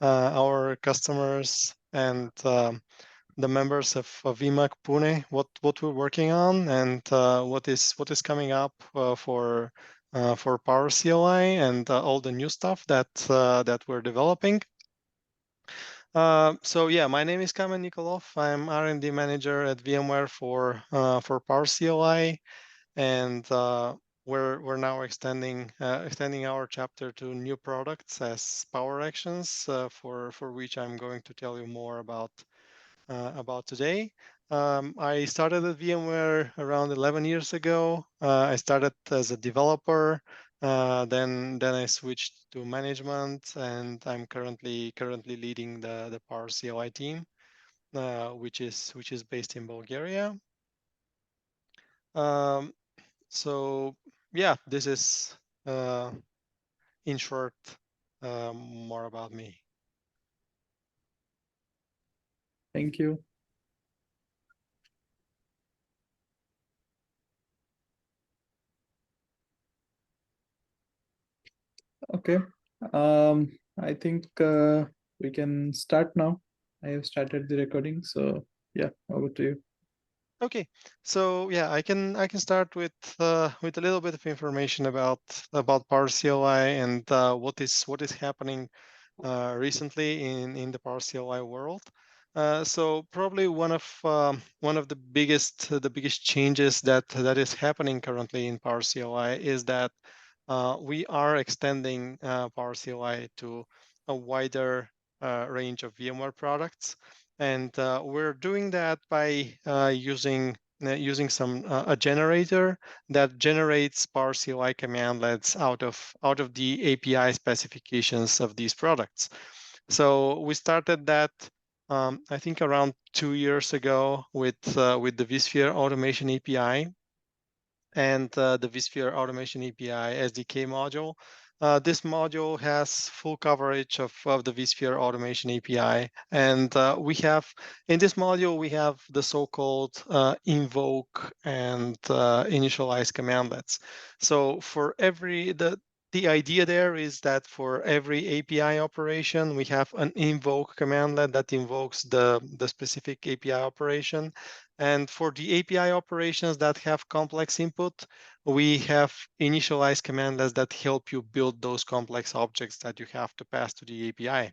our customers and the members of VMAC Pune what we're working on and what is coming up for Power CLI and all the new stuff that we're developing. So yeah, my name is Kamen Nikolov. I'm R&D manager at VMware for Power CLI, and we're now extending our chapter to new products as Power Actions, for which I'm going to tell you more about today. I started at VMware around 11 years ago. I started as a developer, then I switched to management, and I'm currently leading the Power CLI team, which is based in Bulgaria. So yeah, this is in short more about me. Thank you. Okay. I think we can start now. I have started the recording, so yeah, over to you. Okay, so yeah, I can start with a little bit of information about Power CLI and what is happening recently in the Power CLI world. So probably one of the biggest changes that is happening currently in Power CLI is that we are extending Power CLI to a wider range of VMware products. And we're doing that by using some a generator that generates Power CLI commandlets out of the API specifications of these products. So we started that I think around 2 years ago with the vSphere Automation API and the vSphere Automation API SDK module. This module has full coverage of the vSphere Automation API. And we have, in this module, we have the so-called invoke and initialize commandlets. So for the idea there is that for every API operation, we have an invoke commandlet that invokes the specific API operation. And for the API operations that have complex input, we have initialize commandlets that help you build those complex objects that you have to pass to the API.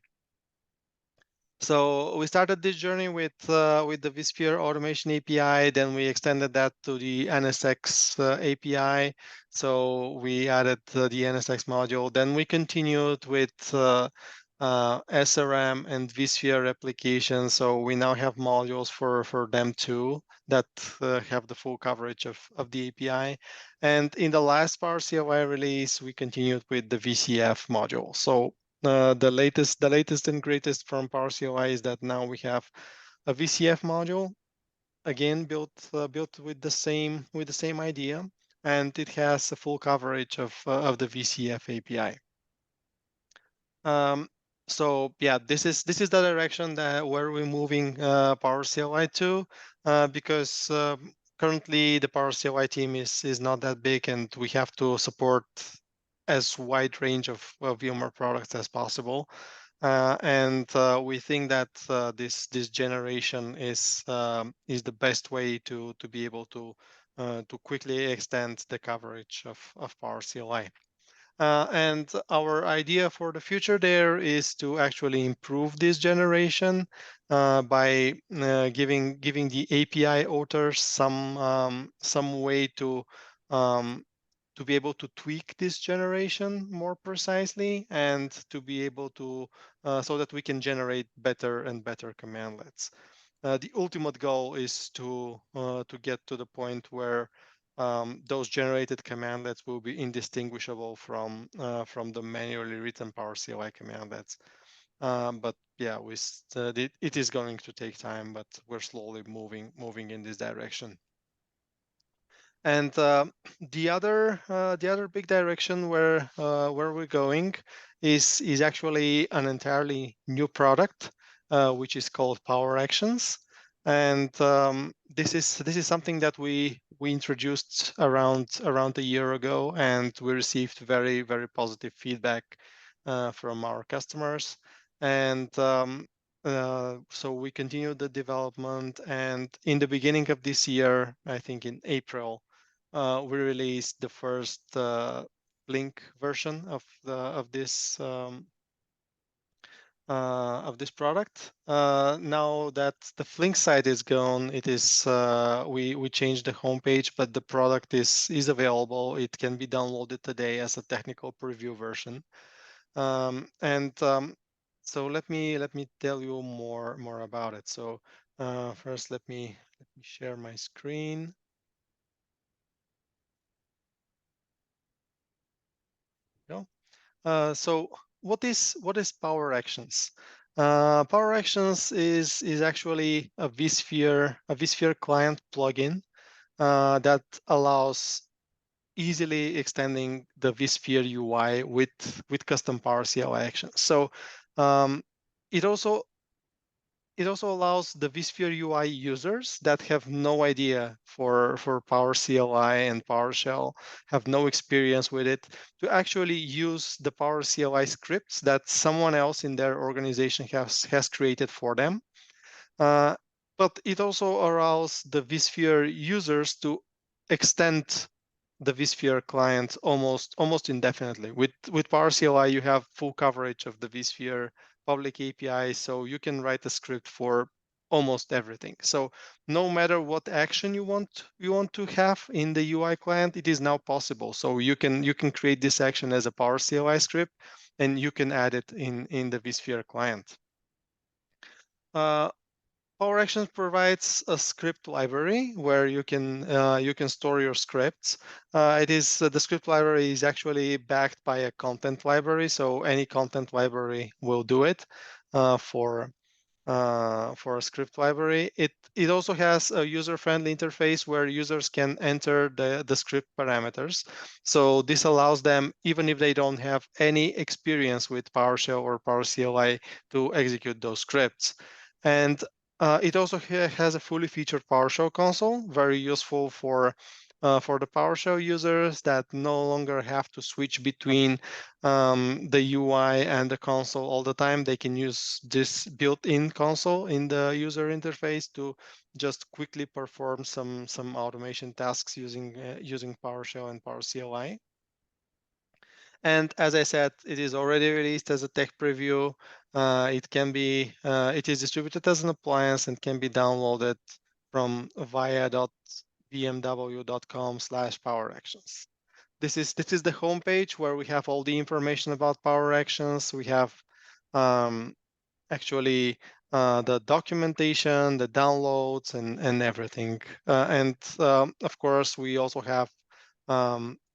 So we started this journey with the vSphere Automation API. Then we extended that to the NSX API. So we added the NSX module. Then we continued with SRM and vSphere replication. So we now have modules for them too that have the full coverage of the API. And in the last Power CLI release, we continued with the VCF module. So the latest and greatest from Power CLI is that now we have a VCF module, again built with the same idea, and it has a full coverage of the VCF API. So yeah, this is the direction where we're moving Power CLI to, because currently the Power CLI team is not that big, and we have to support as wide range of VMware products as possible. And we think that this generation is the best way to be able to quickly extend the coverage of Power CLI. And our idea for the future there is to actually improve this generation by giving the API authors some way to be able to tweak this generation more precisely, and to be able to so that we can generate better and better commandlets. The ultimate goal is to get to the point where those generated commandlets will be indistinguishable from the manually written Power CLI commandlets. But yeah, it is going to take time, but we're slowly moving in this direction. And the other big direction where we're going is actually an entirely new product, which is called Power Actions. And this is something that we introduced around a year ago, and we received very positive feedback from our customers. And so we continued the development, and in the beginning of this year, I think in April, we released the first Blink version of this product. Now that the Flink site is gone, it is we changed the homepage, but the product is available. It can be downloaded today as a technical preview version. And so let me tell you more about it. So first, let me share my screen. Go. So what is Power Actions? Power Actions is actually a vSphere client plugin that allows easily extending the vSphere UI with custom Power CLI actions. So um, it also it also allows the vSphere UI users that have no idea for Power CLI and PowerShell, have no experience with it, to actually use the Power CLI scripts that someone else in their organization has created for them. Uh, but it also allows the vSphere users to extend the vSphere client almost indefinitely. With Power CLI, you have full coverage of the vSphere public API, so you can write a script for almost everything. So no matter what action you want to have in the UI client, it is now possible. So you can create this action as a Power CLI script, and you can add it in the vSphere client. Uh, Power Actions provides a script library where you can store your scripts. The script library is actually backed by a content library, so any content library will do it for a script library. It also has a user-friendly interface where users can enter the script parameters. So this allows them, even if they don't have any experience with PowerShell or Power CLI, to execute those scripts. And it also has a fully featured PowerShell console, very useful for the PowerShell users that no longer have to switch between the UI and the console all the time. They can use this built-in console in the user interface to just quickly perform some automation tasks using PowerShell and Power CLI. And as I said, it is already released as a tech preview. It is distributed as an appliance and can be downloaded from via.bmw.com/poweractions. This is the homepage where we have all the information about Power Actions. We have um, actually the documentation, the downloads, and everything. And of course, we also have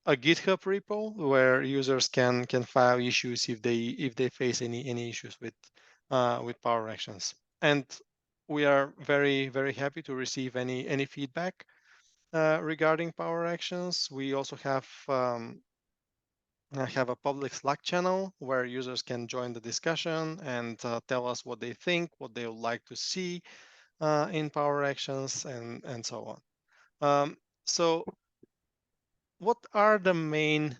a GitHub repo where users can file issues if they face any issues with Power Actions. And we are very happy to receive any feedback regarding Power Actions. We also have a public Slack channel where users can join the discussion and tell us what they think, what they would like to see in Power Actions, and so on. So what are the main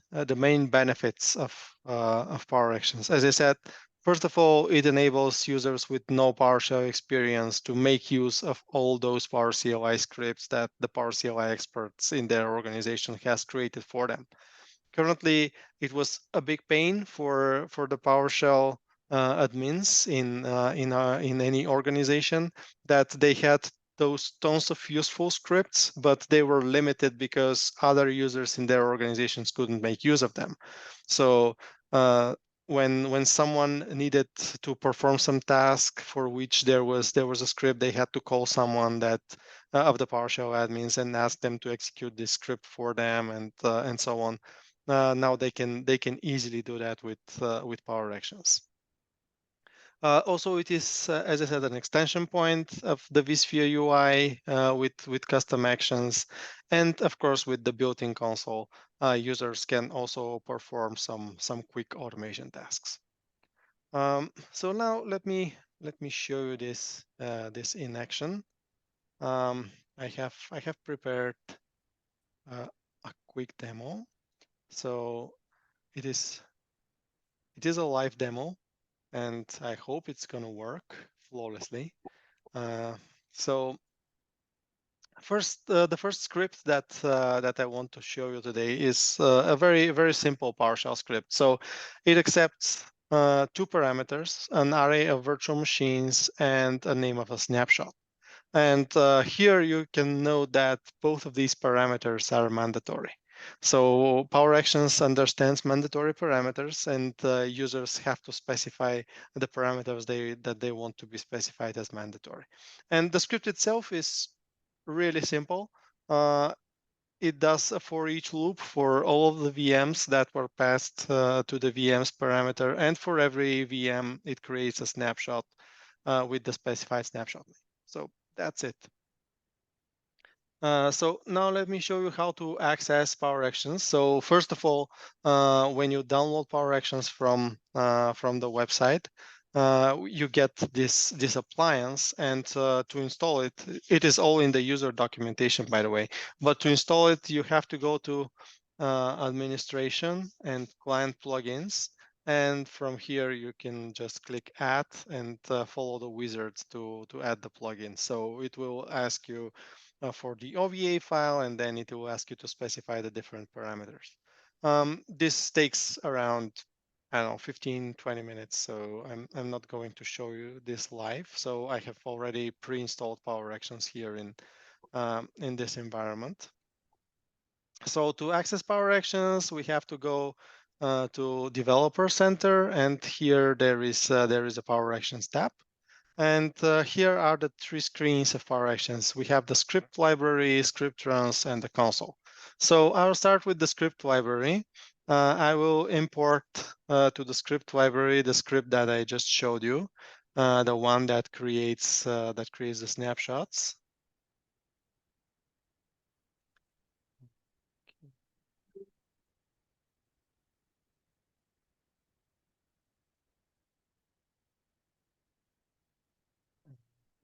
benefits of Power Actions? As I said, first of all, it enables users with no PowerShell experience to make use of all those Power CLI scripts that the Power CLI experts in their organization has created for them. Currently, it was a big pain for the PowerShell admins in any organization that they had those tons of useful scripts, but they were limited because other users in their organizations couldn't make use of them. So uh, when someone needed to perform some task for which there was a script, they had to call someone that of the PowerShell admins and ask them to execute this script for them, and so on. Now they can easily do that with Power Actions. Also, it is, as I said, an extension point of the vSphere UI with custom actions, and of course, with the built-in console, users can also perform some quick automation tasks. So now let me show you this in action. I have prepared a quick demo. So it is a live demo, and I hope it's gonna work flawlessly. So the first script that I want to show you today is a very simple PowerShell script. So it accepts two parameters, an array of virtual machines and a name of a snapshot. And here you can note that both of these parameters are mandatory. So Power Actions understands mandatory parameters, and users have to specify the parameters that they want to be specified as mandatory. And the script itself is really simple. It does a for each loop for all of the VMs that were passed to the VMs parameter, and for every VM, it creates a snapshot with the specified snapshot name. So that's it. So now let me show you how to access Power Actions. So first of all, when you download Power Actions from the website, you get this appliance, and to install it, it is all in the user documentation, by the way. But to install it, you have to go to Administration and Client Plugins. And from here, you can just click Add and follow the wizards to add the plugin. So it will ask you for the OVA file, and then it will ask you to specify the different parameters. This takes around, I don't know, 15, 20 minutes. So I'm not going to show you this live. So I have already pre-installed Power Actions here in this environment. So to access Power Actions, we have to go to Developer Center, and here there is a Power Actions tab. And here are the three screens of Power Actions. We have the script library, script runs, and the console. So I'll start with the script library. I will import to the script library the script that I just showed you, the one that creates the snapshots.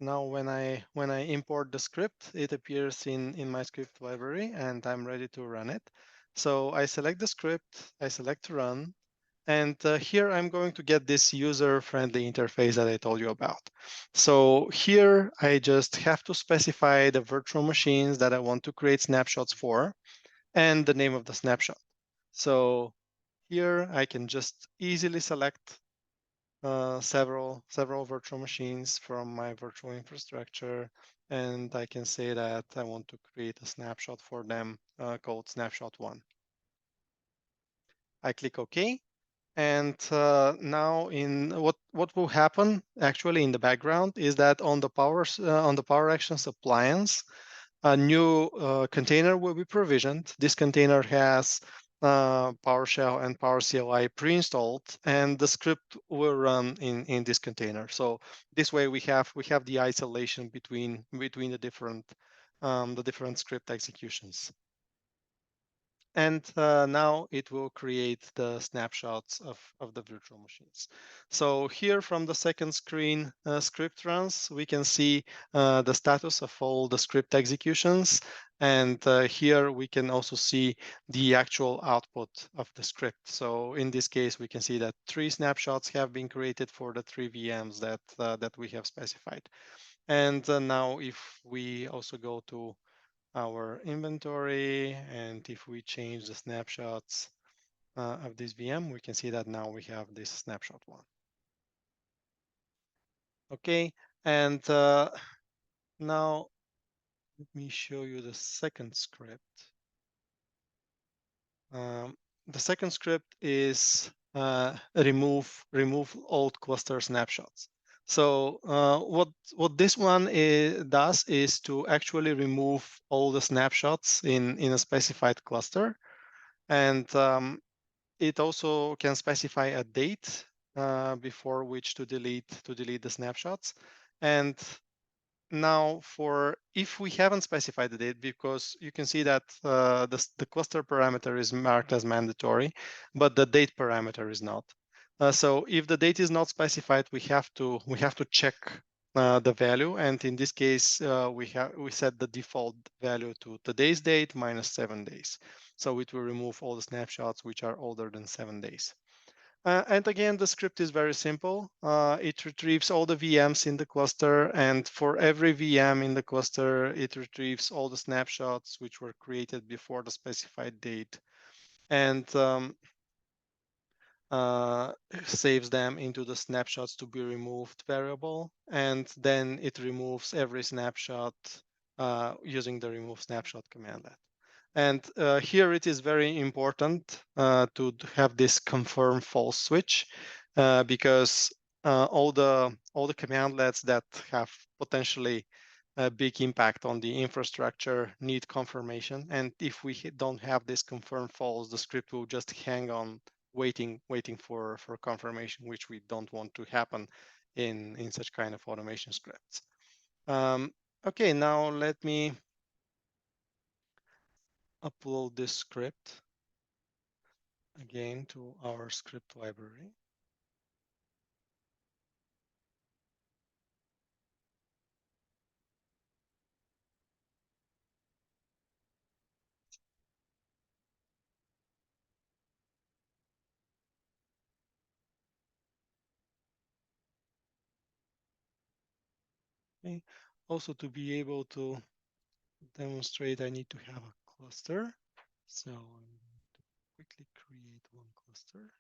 Now, when I import the script, it appears in my script library, and I'm ready to run it. So I select the script, I select run, and here I'm going to get this user-friendly interface that I told you about. So here I just have to specify the virtual machines that I want to create snapshots for and the name of the snapshot. So here I can just easily select several virtual machines from my virtual infrastructure, and I can say that I want to create a snapshot for them called snapshot one. I click OK, and now in what will happen actually in the background is that on the Power Actions appliance, a new container will be provisioned. This container has PowerShell and PowerCLI pre-installed, and the script will run in this container. So this way we have the isolation between the different script executions. And now it will create the snapshots of the virtual machines. So here from the second screen, script runs, we can see the status of all the script executions. And here we can also see the actual output of the script. So in this case, we can see that 3 snapshots have been created for the 3 VMs that we have specified. And now if we also go to our inventory, and if we change the snapshots of this VM, we can see that now we have this snapshot one. Okay, and now let me show you the second script. The second script is remove old cluster snapshots. So what this one does is to actually remove all the snapshots in a specified cluster, and it also can specify a date before which to delete the snapshots. And now for if we haven't specified the date, because you can see that the cluster parameter is marked as mandatory, but the date parameter is not. So if the date is not specified, we have to check the value, and in this case we set the default value to today's date minus 7 days. So it will remove all the snapshots which are older than 7 days. And again, the script is very simple. It retrieves all the VMs in the cluster, and for every VM in the cluster, it retrieves all the snapshots which were created before the specified date, and uh, saves them into the snapshots to be removed variable, and then it removes every snapshot using the remove snapshot commandlet. And here it is very important to have this confirm false switch because all the commandlets that have potentially a big impact on the infrastructure need confirmation. And if we don't have this confirm false, the script will just hang on waiting for confirmation, which we don't want to happen in such kind of automation scripts. Okay, now let me upload this script again to our script library. Okay. Also, to be able to demonstrate, I need to have a cluster. So I'm going to quickly create one cluster.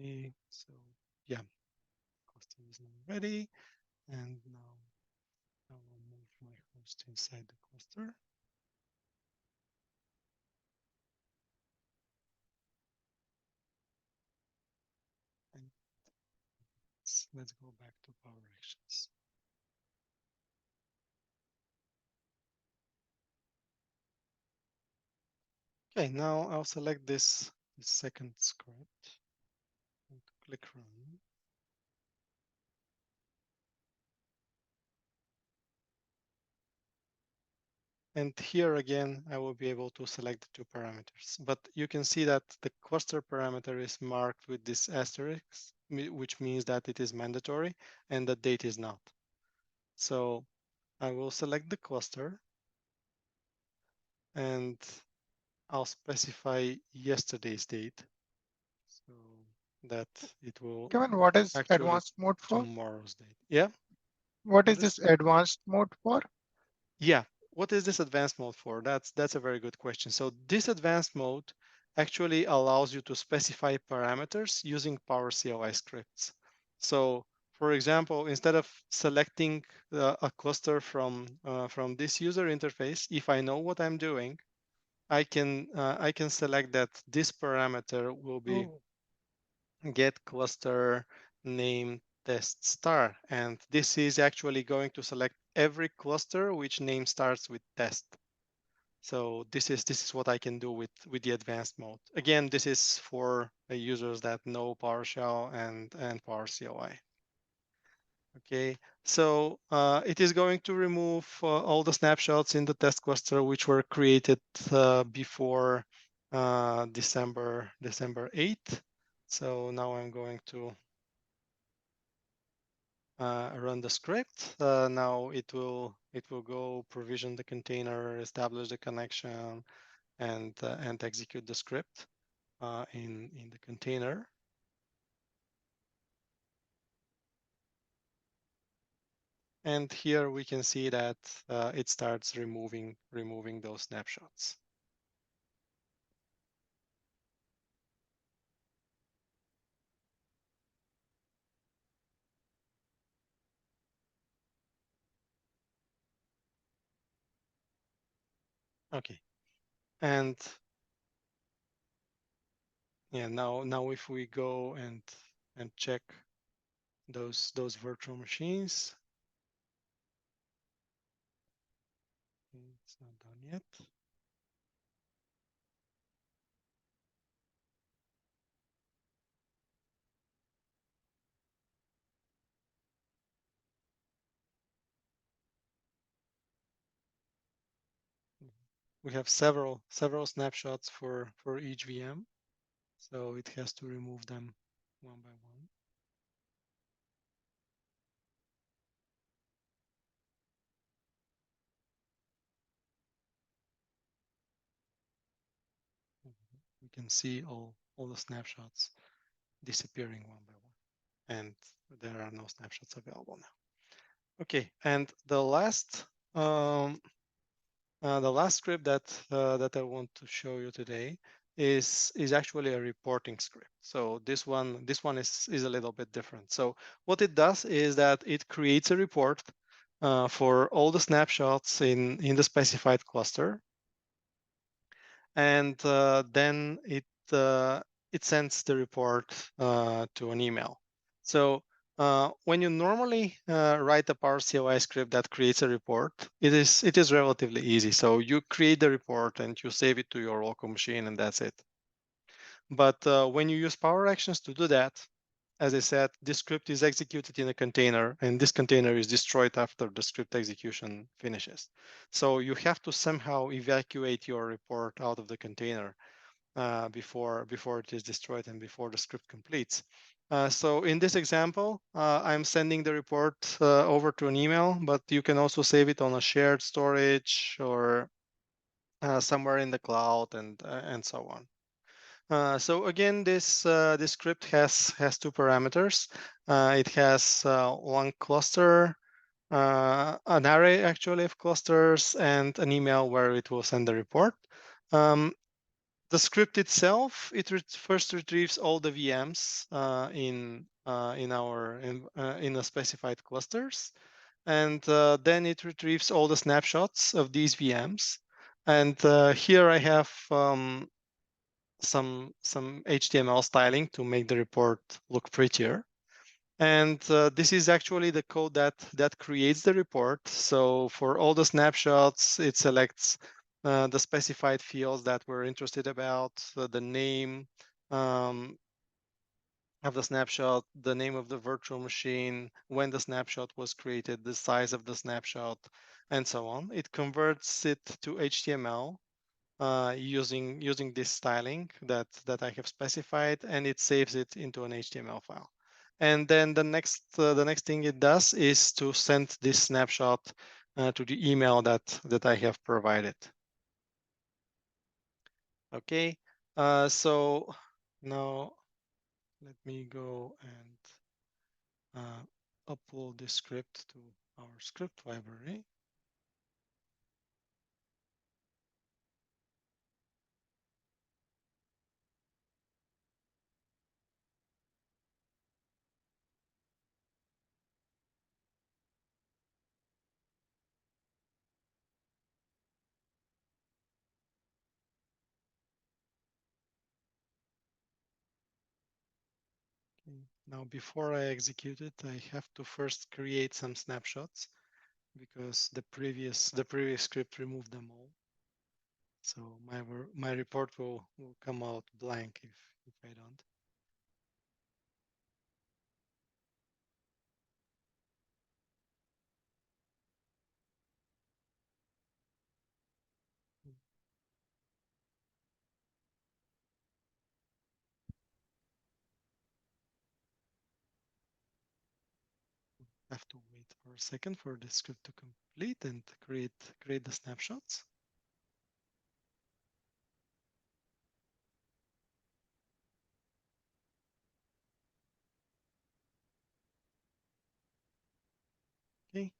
Okay, so yeah, cluster is now ready. And now I will move my host inside the cluster. And let's go back to Power Actions. Okay, now I'll select this second script and click Run. And here again, I will be able to select the two parameters. But you can see that the cluster parameter is marked with this asterisk, which means that it is mandatory and the date is not. So I will select the cluster and I'll specify yesterday's date so that it will Kevin, what is actually advanced mode for? tomorrow's date. Yeah. What is What this is? advanced mode for? Yeah. What is this advanced mode for? That's a very good question. So this advanced mode actually allows you to specify parameters using Power CLI scripts. So for example, instead of selecting a cluster from this user interface, if I know what I'm doing, I can select that this parameter will be Oh, get cluster name test star, and this is actually going to select every cluster which name starts with test. So this is what I can do with the advanced mode. Again, this is for users that know PowerShell and Power CLI. Okay, so it is going to remove all the snapshots in the test cluster which were created before December 8th. So now I'm going to run the script. Now it will go provision the container, establish the connection, and execute the script in the container. And here we can see that it starts removing those snapshots. Okay, and yeah, now if we go and check those virtual machines, it's not done yet. we have several snapshots for each VM, so it has to remove them one by one. We can see all the snapshots disappearing one by one, and there are no snapshots available now. Okay, and the last script that I want to show you today is actually a reporting script. So this one is a little bit different. So what it does is that it creates a report for all the snapshots in the specified cluster, and then it sends the report to an email. So when you normally write a PowerCLI script that creates a report, it is relatively easy. So you create the report and you save it to your local machine, and that's it. But when you use Power Actions to do that, as I said, this script is executed in a container, and this container is destroyed after the script execution finishes. So you have to somehow evacuate your report out of the container before it is destroyed and before the script completes. So in this example, I'm sending the report over to an email, but you can also save it on a shared storage or somewhere in the cloud and so on. So again, this script has two parameters. It has one cluster, an array actually of clusters, and an email where it will send the report. The script itself, first retrieves all the VMs in the specified clusters, and then it retrieves all the snapshots of these VMs. And here I have some HTML styling to make the report look prettier. And this is actually the code that creates the report. So for all the snapshots, it selects the specified fields that we're interested about, the name of the snapshot, the name of the virtual machine, when the snapshot was created, the size of the snapshot, and so on. It converts it to HTML using this styling that I have specified, and it saves it into an HTML file. And then the next thing it does is to send this snapshot to the email that I have provided. Okay, so now let me go and upload this script to our script library. Now, before I execute it, I have to first create some snapshots because the previous script removed them all. So my report will come out blank if I don't. Have to wait for a second for the script to complete and create the snapshots. Okay,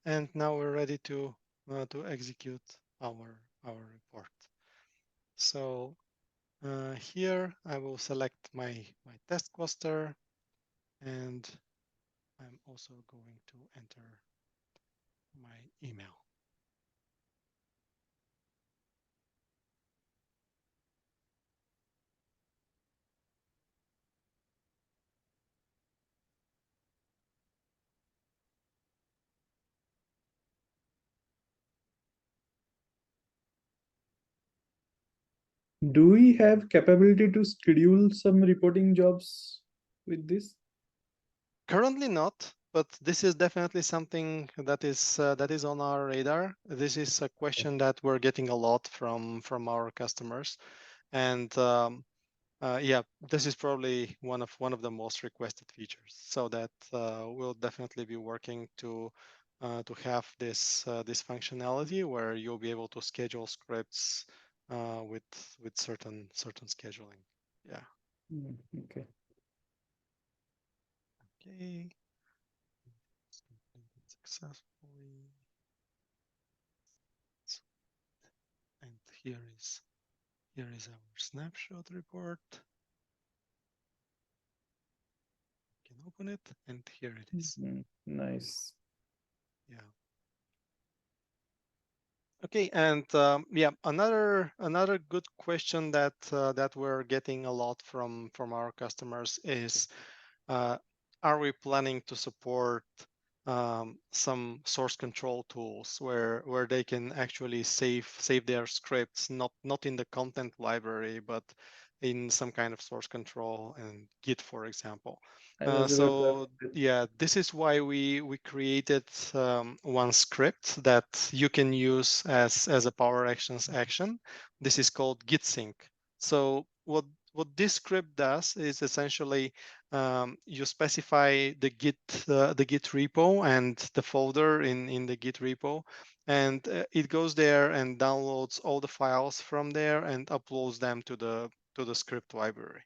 and now we're ready to execute our report. So here I will select my test cluster, and I'm also going to enter my email. Do we have capability to schedule some reporting jobs with this? Currently not. but this is definitely something that is on our radar. This is a question that we're getting a lot from our customers, and yeah, this is probably one of the most requested features. So that we'll definitely be working to have this functionality where you'll be able to schedule scripts with certain scheduling. Yeah. Okay. Okay. It's completed successfully. And here is our snapshot report. You can open it, and here it is. Nice. Yeah. Okay, and yeah, another good question that we're getting a lot from our customers is, uh, are we planning to support some source control tools where they can actually save their scripts, not in the content library, but in some kind of source control and Git, for example. I was about to So ask it. yeah, this is why we created one script that you can use as a Power Actions action. This is called Git sync. So what this script does is essentially you specify the Git repo and the folder in the Git repo, and it goes there and downloads all the files from there and uploads them to the script library.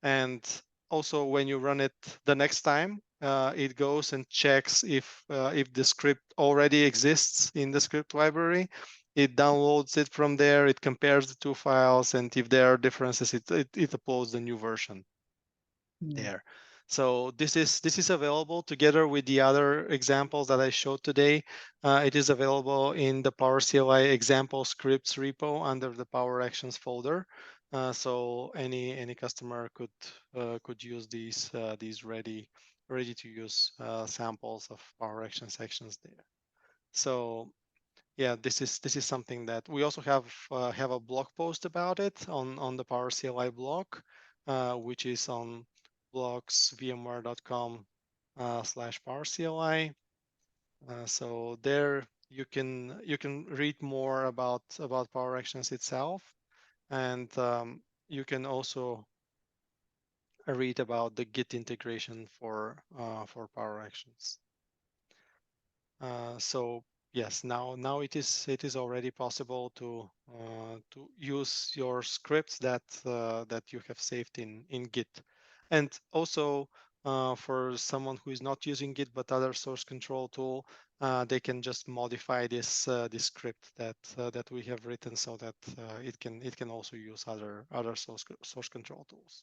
And also, when you run it the next time, it goes and checks if the script already exists in the script library. It downloads it from there. It compares the two files, and if there are differences, it uploads the new version there. So this is available together with the other examples that I showed today. It is available in the Power CLI example scripts repo under the Power Actions folder. So any customer could use these ready to use samples of Power Actions sections there. So yeah, this is something that we also have a blog post about it on the Power CLI blog, which is on blogs.vmware.com /PowerCLI. So there you can read more about Power Actions itself, and you can also read about the Git integration for Power Actions. So yes, now it is already possible to use your scripts that you have saved in Git, and also for someone who is not using Git but other source control tool, they can just modify this script that we have written so that it can also use other source control tools.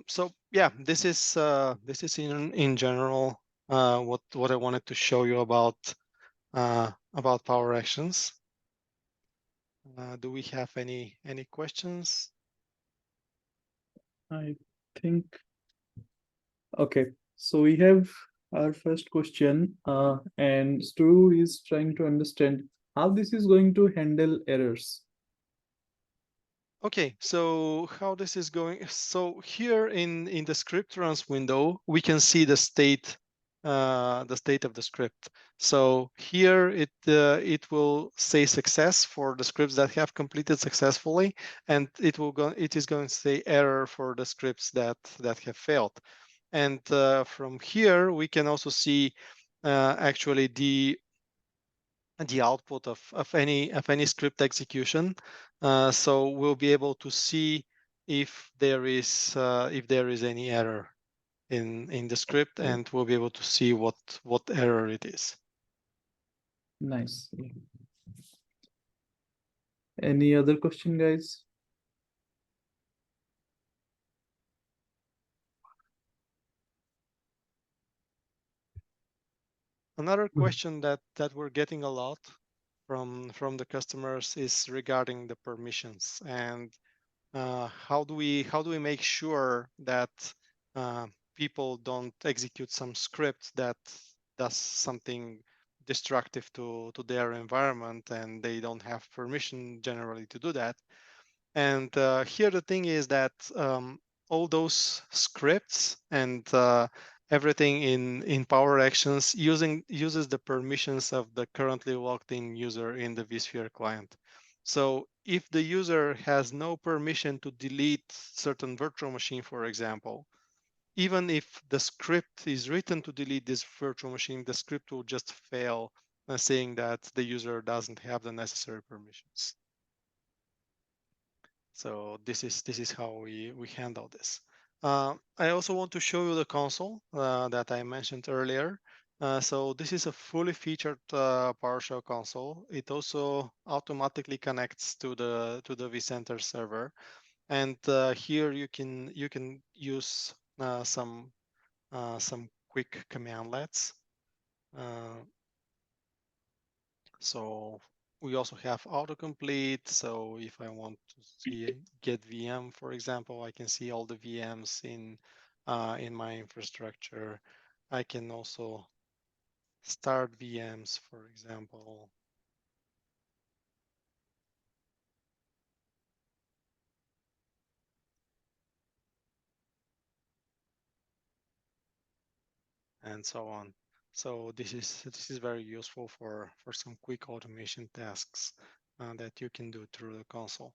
So yeah, this is in general what I wanted to show you about Power Actions. Do we have any questions? I think, okay. So we have our first question, and Stu is trying to understand how this is going to handle errors. Okay, so how this is going? So here in the script runs window, we can see the state of the script. So here it will say success for the scripts that have completed successfully, and it is going to say error for the scripts that have failed. And from here we can also see actually the output of any script execution. So we'll be able to see if there is any error in the script, and we'll be able to see what error it is. Nice. Any other question, guys? Another question that we're getting a lot from the customers is regarding the permissions, and how do we make sure that people don't execute some script that does something destructive to their environment and they don't have permission generally to do that. And here the thing is that all those scripts and everything in Power Actions uses the permissions of the currently logged in user in the vSphere client. So if the user has no permission to delete certain virtual machine, for example, even if the script is written to delete this virtual machine, the script will just fail, saying that the user doesn't have the necessary permissions. So this is how we handle this. I also want to show you the console that I mentioned earlier. So this is a fully featured PowerShell console. It also automatically connects to the vCenter server, and here you can use some quick commandlets. So we also have autocomplete. So if I want to see get VM, for example, I can see all the VMs in my infrastructure. I can also start VMs, for example. And so on. So this is very useful for some quick automation tasks that you can do through the console.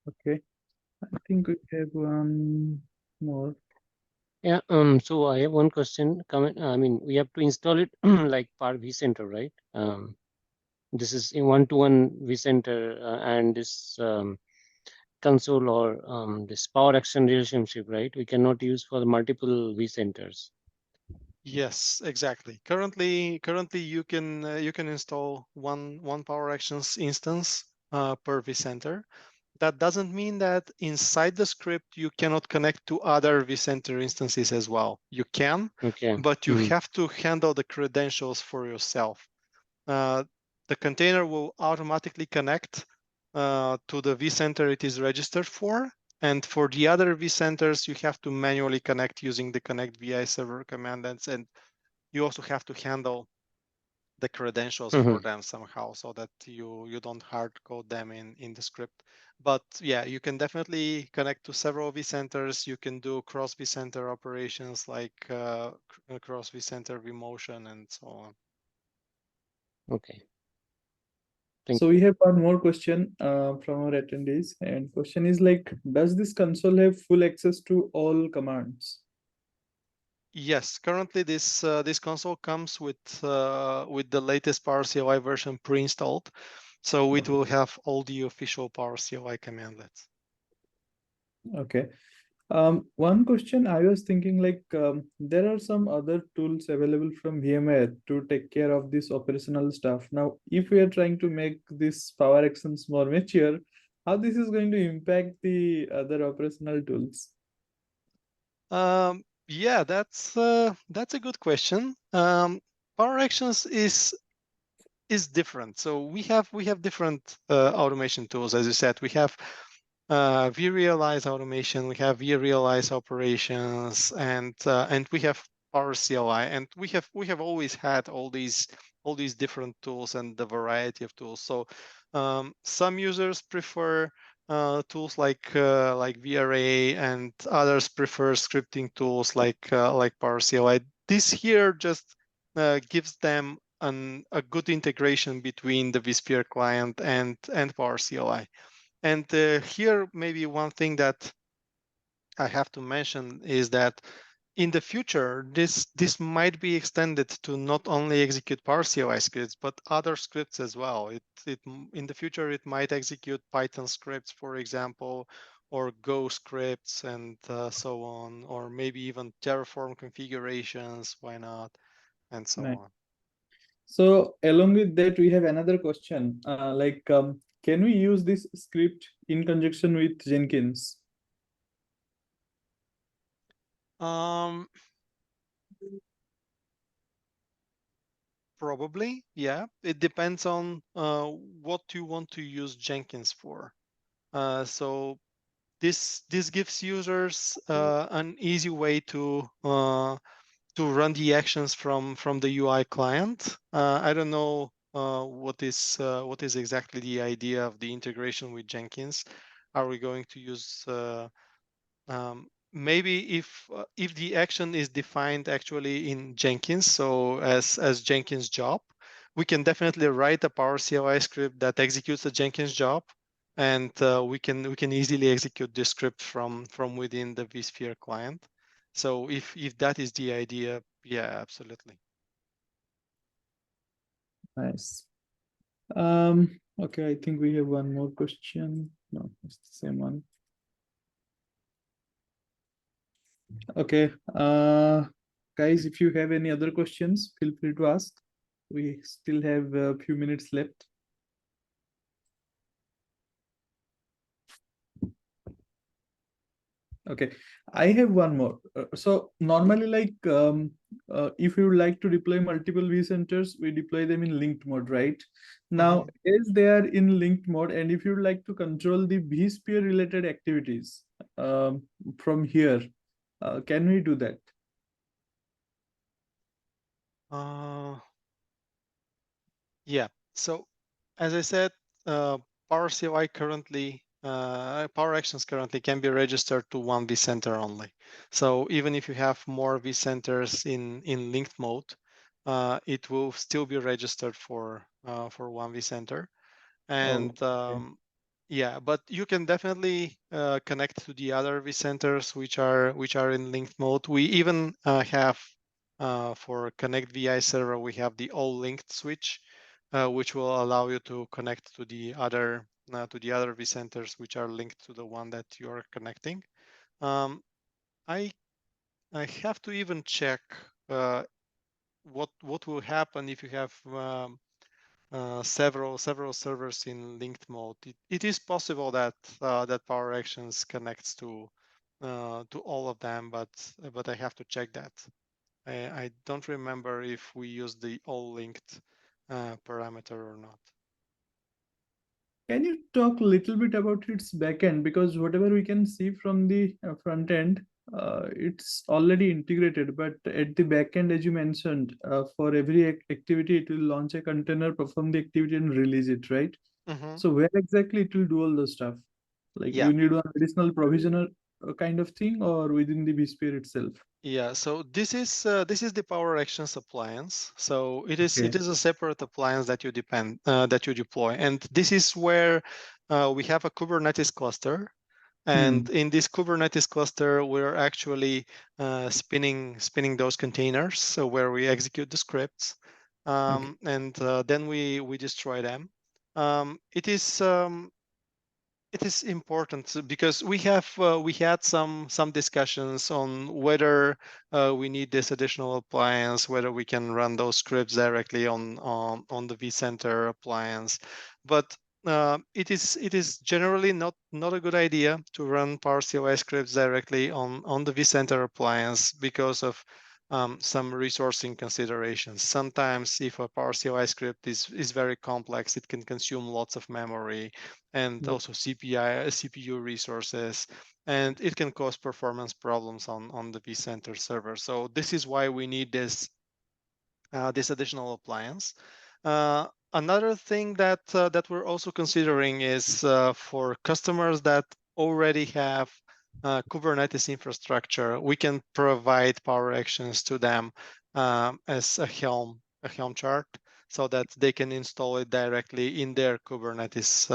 Okay, I think we have one more. Yeah. So I have one question. I mean, we have to install it like per vCenter, right? This is in one-to-one vCenter, and this console or this Power Action relationship, right? We cannot use for the multiple vCenters. Yes, exactly. Currently you can install one Power Actions instance per vCenter. That doesn't mean that inside the script you cannot connect to other vCenter instances as well. You can, Okay. but you have to handle the credentials for yourself. The container will automatically connect to the vCenter it is registered for. And for the other vCenters, you have to manually connect using the connect VI server command. And you also have to handle the credentials for them somehow so that you don't hard code them in the script. But yeah, you can definitely connect to several vCenters. You can do cross vCenter operations like cross vCenter vMotion and so on. Okay. So we have one more question from our attendees, and question is like, does this console have full access to all commands? Yes, currently this console comes with the latest PowerCLI version pre-installed, so it will have all the official PowerCLI commandlets. Okay. One question I was thinking, like, there are some other tools available from VMware to take care of this operational stuff. Now, if we are trying to make this Power Actions more mature, how this is going to impact the other operational tools? Yeah, that's a good question. Power Actions is different. So we have different automation tools, as you said. We have vRealize automation, we have vRealize operations, and we have Power CLI, and we have always had all these different tools and the variety of tools. So some users prefer tools like VRA, and others prefer scripting tools like Power CLI. This here just gives them a good integration between the vSphere client and Power CLI. And here, maybe one thing that I have to mention is that in the future, this might be extended to not only execute Power CLI scripts, but other scripts as well. In the future, it might execute Python scripts, for example, or Go scripts, and so on, or maybe even Terraform configurations. Why not? And so Nice. on. So along with that, we have another question. Can we use this script in conjunction with Jenkins? Probably, yeah. It depends on what you want to use Jenkins for. So this gives users an easy way to run the actions from the UI client. I don't know what is exactly the idea of the integration with Jenkins. Are we going to use maybe if the action is defined actually in Jenkins, so as Jenkins job, we can definitely write a Power CLI script that executes a Jenkins job, and we can easily execute this script from within the vSphere client. So if that is the idea, yeah, absolutely. Nice. Okay, I think we have one more question. No, it's the same one. Okay. Guys, if you have any other questions, feel free to ask. We still have a few minutes left. Okay, I have one more. So normally, like, if you would like to deploy multiple vCenters, we deploy them in linked mode, right? Now, as they are in linked mode, and if you'd like to control the vSphere related activities from here, can we do that? Yeah. So as I said, Power CLI currently, Power Actions currently can be registered to one vCenter only. So even if you have more vCenters in linked mode, it will still be registered for one vCenter. And okay. yeah, but you can definitely connect to the other vCenters which are in linked mode. We even have for Connect VI server, we have the all linked switch, which will allow you to connect to the other vCenters which are linked to the one that you are connecting. I have to even check what will happen if you have several servers in linked mode. It is possible that that Power Actions connects to all of them, but I have to check that. I don't remember if we use the all linked parameter or not. Can you talk a little bit about its backend? Because whatever we can see from the front end, it's already integrated. But at the backend, as you mentioned, for every activity, it will launch a container, perform the activity, and release it, right? Mm-hmm. So where exactly it will do all the stuff? Like Yeah. you need one additional provisioner kind of thing, or within the vSphere itself? Yeah, so this is the Power Actions appliance. So it is Okay. a separate appliance that you deploy, and this is where we have a Kubernetes cluster. And in this Kubernetes cluster, we're actually spinning those containers, so where we execute the scripts, Okay. and then we destroy them. It is important because we had some discussions on whether we need this additional appliance, whether we can run those scripts directly on the vCenter appliance, but it is generally not a good idea to run Power CLI scripts directly on the vCenter appliance because of some resourcing considerations. Sometimes, if a Power CLI script is very complex, it can consume lots of memory and also CPU resources, and it can cause performance problems on the vCenter server. So this is why we need this additional appliance. Another thing that we're also considering is for customers that already have Kubernetes infrastructure, we can provide Power Actions to them as a Helm chart, so that they can install it directly in their Kubernetes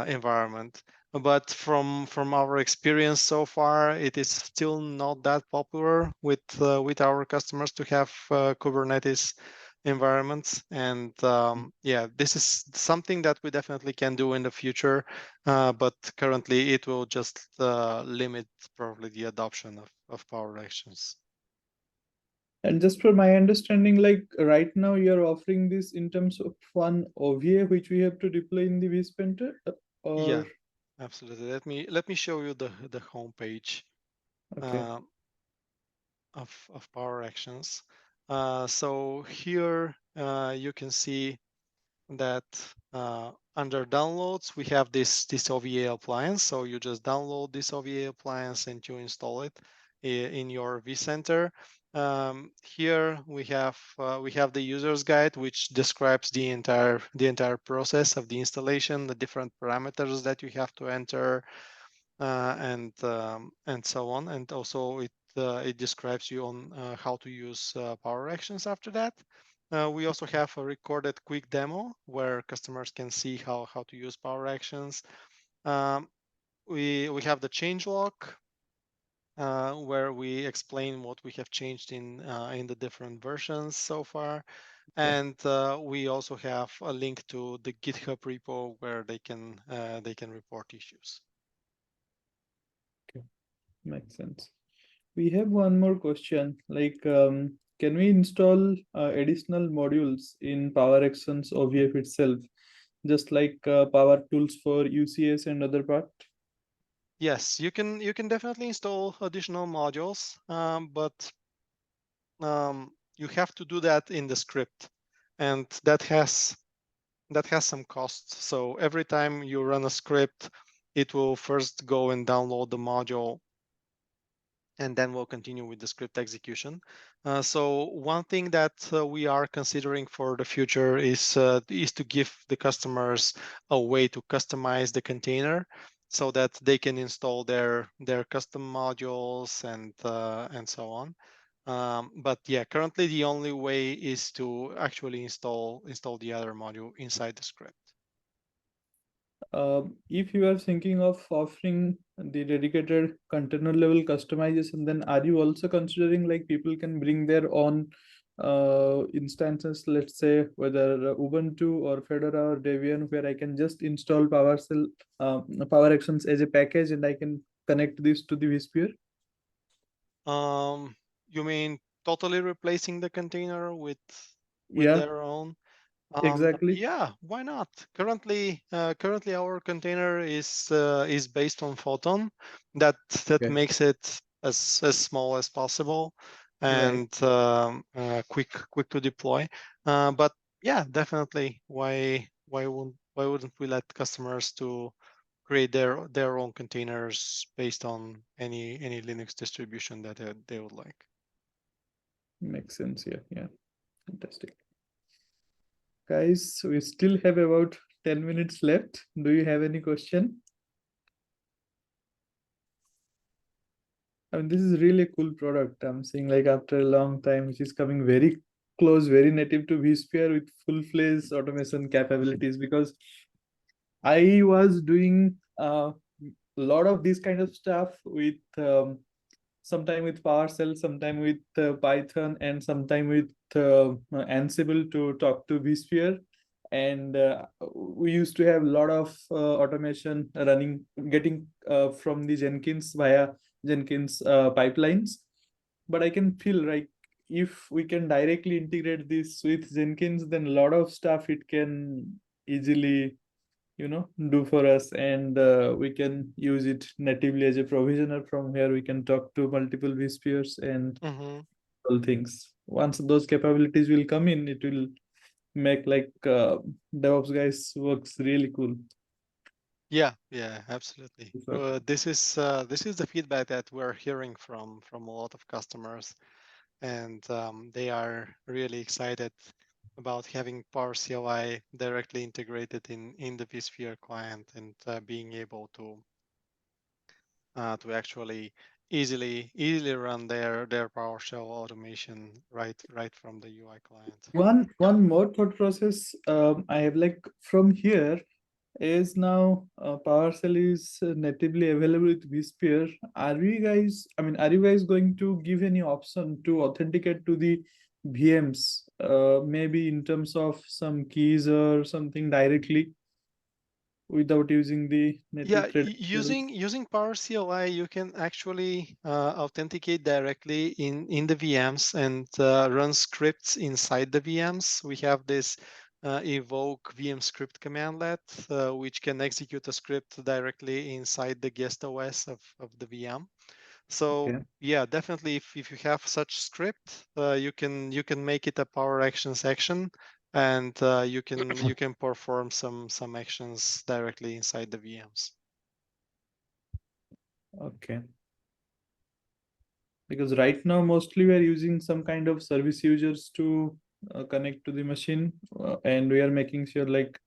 environment. But from our experience so far, it is still not that popular with our customers to have Kubernetes environments. And yeah, this is something that we definitely can do in the future, but currently it will just limit probably the adoption of Power Actions. And just for my understanding, like right now you're offering this in terms of one OVA which we have to deploy in the vCenter, Yeah, or absolutely. Let me show you the homepage okay. Of Power Actions. So here you can see that under downloads, we have this OVA appliance. So you just download this OVA appliance and you install it in your vCenter. Here we have the user's guide, which describes the entire process of the installation, the different parameters that you have to enter, and so on. And also it describes you on how to use Power Actions after that. We also have a recorded quick demo where customers can see how to use Power Actions. We have the changelog where we explain what we have changed in the different versions so far. And we also have a link to the GitHub repo where they can report issues. Okay, makes sense. We have one more question. Like, can we install additional modules in Power Actions OVF itself, just like Power Tools for UCS and other part? Yes, you can definitely install additional modules, but you have to do that in the script, and that has some costs. So every time you run a script, it will first go and download the module, and then we'll continue with the script execution. So one thing that we are considering for the future is to give the customers a way to customize the container so that they can install their custom modules and so on. But yeah, currently the only way is to actually install the other module inside the script. If you are thinking of offering the dedicated container level customization, then are you also considering like people can bring their own instances, let's say whether Ubuntu or Fedora or Debian, where I can just install PowerShell Power Actions as a package and I can connect this to the vSphere? You mean totally replacing the container with Yeah, their own? exactly. Yeah, why not? Currently our container is based on Photon. That Okay. makes it as small as possible Right. and quick to deploy. But yeah, definitely. Why wouldn't we let customers to create their own containers based on any Linux distribution that they would like? Makes sense here. Yeah, fantastic. Guys, we still have about 10 minutes left. Do you have any question? I mean, this is really a cool product. I'm seeing like after a long time, which is coming very close, very native to vSphere with full-fledged automation capabilities. Because I was doing a lot of this kind of stuff with sometime with PowerShell, sometime with Python, and sometime with Ansible to talk to vSphere. And we used to have a lot of automation running, getting from the Jenkins via Jenkins pipelines. But I can feel like if we can directly integrate this with Jenkins, then a lot of stuff it can easily do for us, and we can use it natively as a provisioner. From here we can talk to multiple vSpheres and Mm-hmm. all things. Once those capabilities will come in, it will make like DevOps guys works really cool. Yeah, absolutely. So, This is the feedback that we're hearing from a lot of customers, and they are really excited about having Power CLI directly integrated in the vSphere client and being able to actually easily run their PowerShell automation right from the UI client. one more thought process I have, like from here is now PowerShell is natively available with vSphere. Are you guys going to give any option to authenticate to the VMs, maybe in terms of some keys or something directly without using the Yeah, native thread? using Power CLI, you can actually authenticate directly in the VMs and run scripts inside the VMs. We have this evoke VM script commandlet, which can execute a script directly inside the guest OS of the VM. So Okay. yeah, definitely, if you have such script, you can make it a Power Actions action, and you can perform some actions directly inside the VMs. Okay. Because right now mostly we are using some kind of service users to connect to the machine, and we are making sure like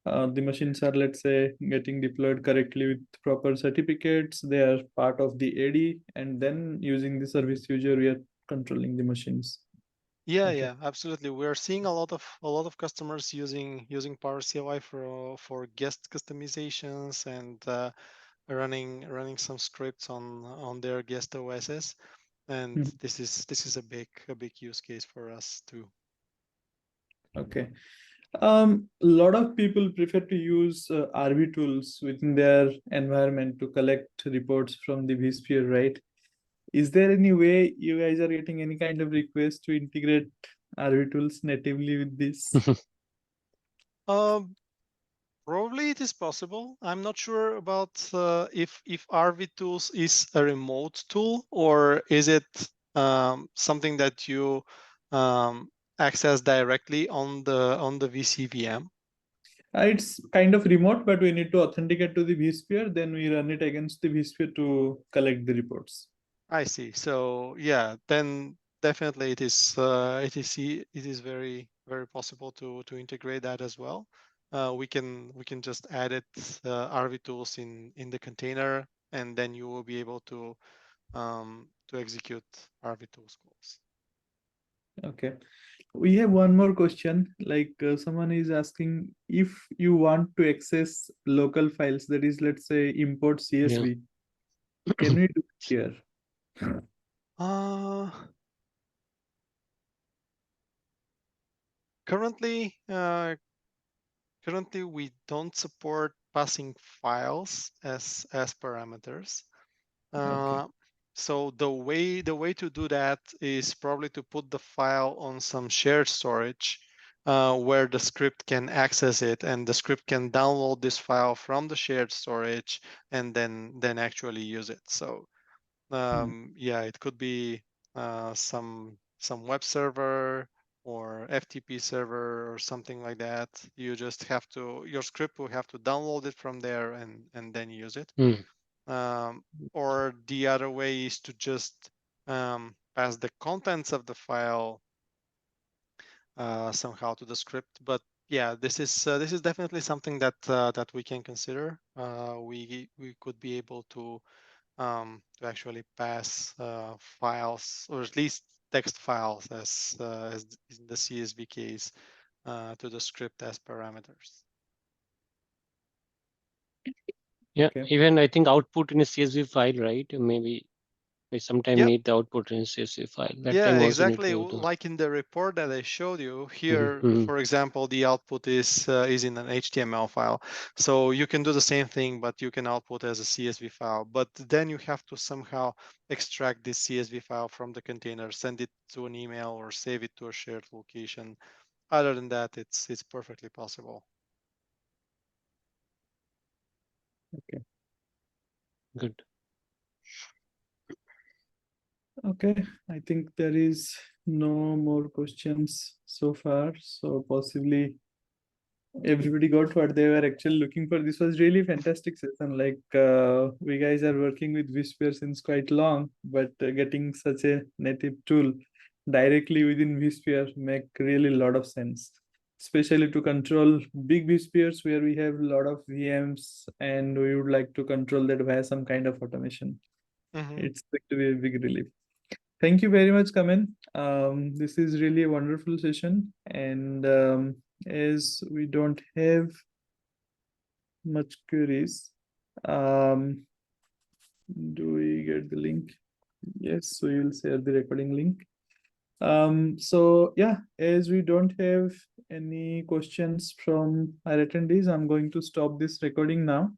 the machines are, let's say, getting deployed correctly with proper certificates. They are part of the AD, and then using the service user, we are controlling the machines. Yeah, Okay. yeah, absolutely. We're seeing a lot of customers using Power CLI for guest customizations and running some scripts on their guest OSs, and Mhm. this is a big use case for us too. Okay. A lot of people prefer to use RV tools within their environment to collect reports from the vSphere, right? Is there any way you guys are getting any kind of request to integrate RV tools natively with this? Um, Probably it is possible. I'm not sure about if RV Tools is a remote tool or is it something that you access directly on the VCVM. It's kind of remote, but we need to authenticate to the vSphere. Then we run it against the vSphere to collect the reports. I see. So yeah, then definitely it is very possible to integrate that as well. We can just add it RV tools in the container, and then you will be able to execute RV tools calls. Okay. We have one more question. Like someone is asking if you want to access local files, that is, let's say, import Yeah. CSV, can we do it here? Uh, currently, currently we don't support passing files as parameters. Okay. So the way to do that is probably to put the file on some shared storage where the script can access it, and the script can download this file from the shared storage and then actually use it. So yeah, it could be some web server or FTP server or something like that. You just have to, your script will have to download it from there and then use it. Or the other way is to just pass the contents of the file somehow to the script. But yeah, this is definitely something that we can consider. We could be able to actually pass files, or at least text files as in the CSV case, to the script as parameters. Yeah, Okay. even I think output in a CSV file, right? Maybe we sometimes Yep. need the output in a CSV file. That Yeah, time also need to exactly. be able to. Like in the report that I showed you here, Mhm. for example, the output is in an HTML file. So you can do the same thing, but you can output as a CSV file. But then you have to somehow extract this CSV file from the container, send it to an email, or save it to a shared location. Other than that, it's perfectly possible. Okay. Good. Okay. I think there is no more questions so far. So possibly everybody got what they were actually looking for. This was really fantastic session. Like we guys are working with vSphere since quite long, but getting such a native tool directly within vSphere make really a lot of sense, especially to control big vSpheres where we have a lot of VMs and we would like to control that via some kind of automation. It's going to be a big relief. Thank you very much, Kamen. This is really a wonderful session, and as we don't have much queries, do we get the link? Yes, we will share the recording link. So yeah, as we don't have any questions from our attendees, I'm going to stop this recording now.